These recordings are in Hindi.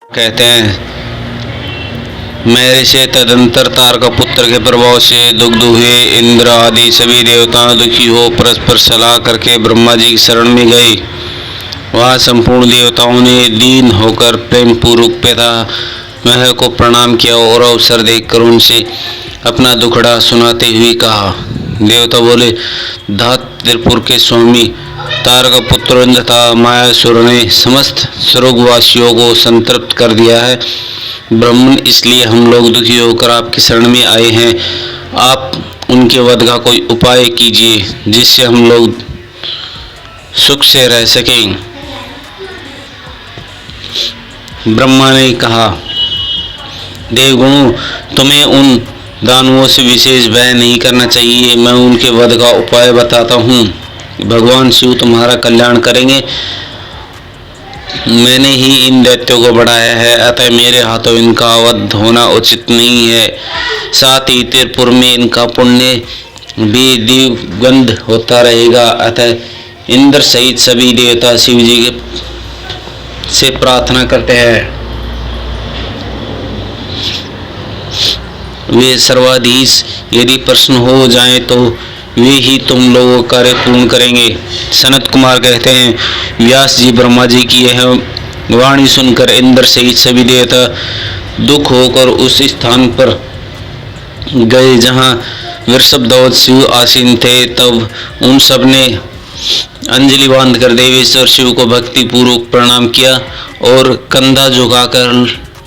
कहते हैं, मेरे से तदंतर तारका पुत्र के प्रभाव से दुग्ध हुए इंद्र आदि सभी देवता दुखी हो परस्पर सलाह करके ब्रह्मा जी की शरण में गए। वहाँ संपूर्ण देवताओं ने दीन होकर प्रेम पूर्वक पितामह को प्रणाम किया और अवसर देखकर उनसे अपना दुखड़ा सुनाते हुए कहा। देवता बोले, धात त्रिपुर के स्वामी तारका पुत्र तथा मायासुर ने समस्त स्वर्गवासियों को संतृप्त कर दिया है। ब्राह्मण, इसलिए हम लोग दुखी होकर आपकी शरण में आए हैं। आप उनके वध का कोई उपाय कीजिए जिससे हम लोग सुख से रह सकें। ब्रह्मा ने कहा, देवगणों, तुम्हें उन दानवों से विशेष भय नहीं करना चाहिए। मैं उनके वध का उपाय बताता हूँ। भगवान शिव तुम्हारा कल्याण करेंगे। मैंने ही इन दैत्यों को बढ़ाया है, अतः मेरे हाथों इनका वध होना उचित नहीं है। साथ ही त्रिपुर में इनका पुण्य भी दिव्यगंध होता रहेगा। अतः इंद्र सहित सभी देवता शिव जी से प्रार्थना करते हैं। वे सर्वाधीश यदि प्रसन्न हो जाएं तो वे ही तुम लोगों का कार्य पूर्ण करेंगे। सनत कुमार कहते हैं, व्यास जी ब्रह्मा जी की यह वाणी सुनकर इंद्र सहित सभी देवता दुख होकर उस स्थान पर गए जहाँ वृषभध्वज शिव आसीन थे। तब उन सब ने अंजलि बांधकर देवेश्वर शिव को भक्ति पूर्वक प्रणाम किया और कंधा झुकाकर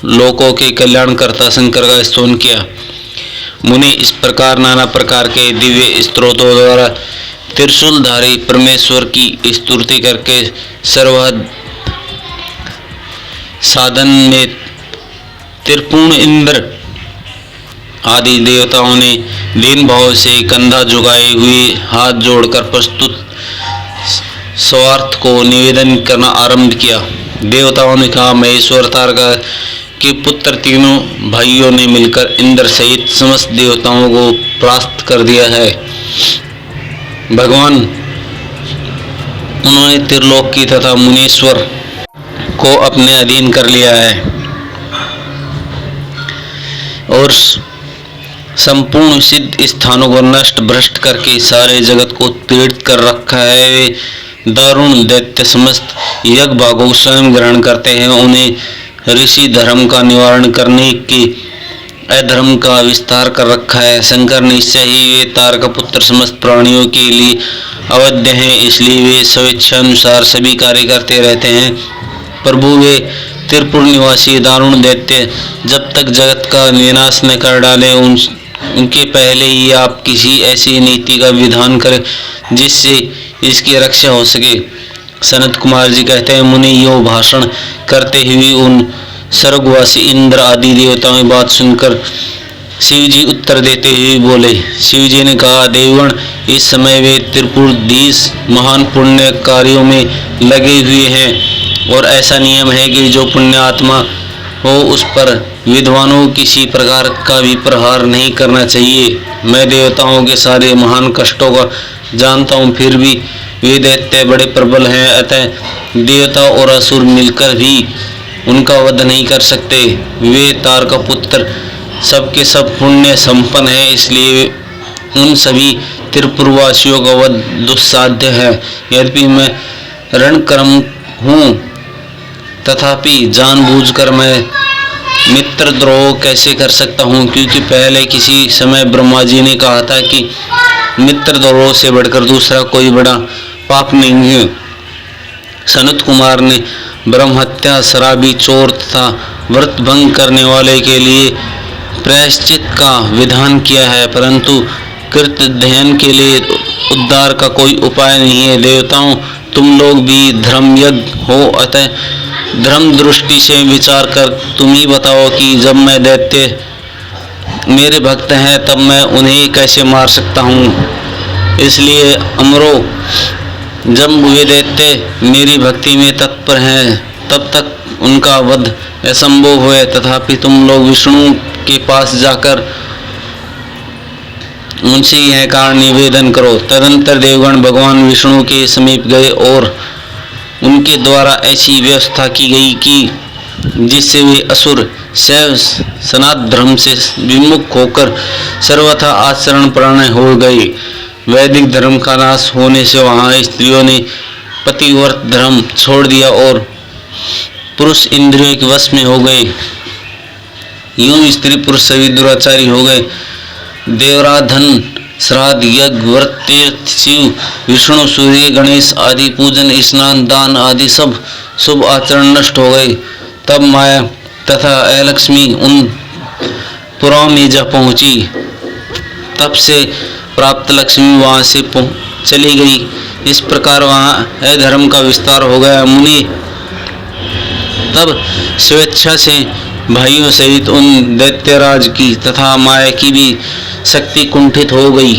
लोकों के कल्याणकर्ता शंकर का स्तोत्र किया। मुनि इस प्रकार नाना प्रकार के दिव्य स्तोत्रों द्वारा त्रिशूलधारी परमेश्वर की स्तुति करके सर्वहद साधन में त्रिपुण इंद्र आदि देवताओं ने दीन भाव से कंधा झुकाए हुए हाथ जोड़कर प्रस्तुत स्वार्थ को निवेदन करना आरंभ किया। देवताओं ने कहा, महेश्वर तारका के पुत्र तीनों भाइयों ने मिलकर इंद्र सहित समस्त देवताओं को परास्त कर दिया है। भगवान, उन्होंने त्रिलोकी तथा मुनीश्वर को अपने अधीन कर लिया है और संपूर्ण सिद्ध स्थानों को नष्ट भ्रष्ट करके सारे जगत को पीड़ित कर रखा है। वे दारुण दैत्य समस्त यज्ञ भागों को स्वयं ग्रहण करते हैं। उन्हें ऋषि धर्म का निवारण करने के अधर्म का विस्तार कर रखा है। शंकर निश्चय ही वे तारका पुत्र समस्त प्राणियों के लिए अवध्य हैं, इसलिए वे स्वेच्छानुसार सभी कार्य करते रहते हैं। प्रभु, वे त्रिपुर निवासी दारुण दैत्य जब तक जगत का विनाश न कर डाले उनके पहले ही आप किसी ऐसी नीति का विधान करें जिससे इसकी रक्षा हो सके। सनत कुमार जी कहते हैं, मुनि यो भाषण करते हुए उन स्वर्गवासी इंद्र आदि देवताओं की बात सुनकर शिव जी उत्तर देते हुए बोले। शिव जी ने कहा, देवगण, इस समय वे त्रिपुराधीश महान पुण्य कार्यों में लगे हुए हैं और ऐसा नियम है कि जो पुण्य आत्मा हो उस पर विद्वानों किसी प्रकार का भी प्रहार नहीं करना चाहिए। मैं देवताओं के सारे महान कष्टों का जानता हूँ, फिर भी वे दैत्य बड़े प्रबल हैं। अतः देवता और असुर मिलकर भी उनका वध नहीं कर सकते। वे तारका पुत्र सबके सब पुण्य संपन्न है, इसलिए उन सभी त्रिपुरवासियों का वध दुस्साध्य है। यद्यपि मैं रणक्रम हूँ, तथापि जानबूझकर मैं मित्रद्रोह कैसे कर सकता हूँ, क्योंकि पहले किसी समय ब्रह्मा जी ने कहा था कि मित्रद्रोह से बढ़कर दूसरा कोई बड़ा पाप नहीं है। सनत कुमार ने ब्रह्म हत्या, शराबी, चोर तथा व्रत भंग करने वाले के लिए प्रायश्चित का विधान किया है, परंतु कृतध्ययन के लिए उद्धार का कोई उपाय नहीं है। देवताओं, तुम लोग भी धर्मयज्ञ हो, अतः धर्म दृष्टि से विचार कर तुम ही बताओ कि जब मैं दैत्य मेरे भक्त हैं तब मैं उन्हें कैसे मार सकता हूँ। इसलिए अमरो, जब वे दैत्य मेरी भक्ति में तत्पर हैं तब तक उनका वध असंभव है। तथापि तुम लोग विष्णु के पास जाकर उनसे यह कारण निवेदन करो। तदंतर देवगण भगवान विष्णु के समीप गए और उनके द्वारा ऐसी व्यवस्था की गई कि जिससे वे असुर शैव सनातन धर्म से विमुख होकर सर्वथा आचरण परायण हो गए। वैदिक धर्म का नाश होने से वहां स्त्रियों ने पतिव्रत धर्म छोड़ दिया और पुरुष इंद्रियों के वश में हो गए। यूं स्त्री पुरुष सभी दुराचारी हो गए। देवराधन, श्राद्ध, यज्ञ, व्रत, तीर्थ, शिव, विष्णु, सूर्य, गणेश आदि पूजन, स्नान, दान आदि सब शुभ आचरण नष्ट हो गए। तब माया तथा अलक्ष्मी उन पुरों में जा पहुंची। तब से प्राप्त लक्ष्मी वहां से चली गई। इस प्रकार वहां अधर्म का विस्तार हो गया। मुनि तब स्वेच्छा से भाइयों सहित उन दैत्यराज की तथा माया की भी शक्ति कुंठित हो गई।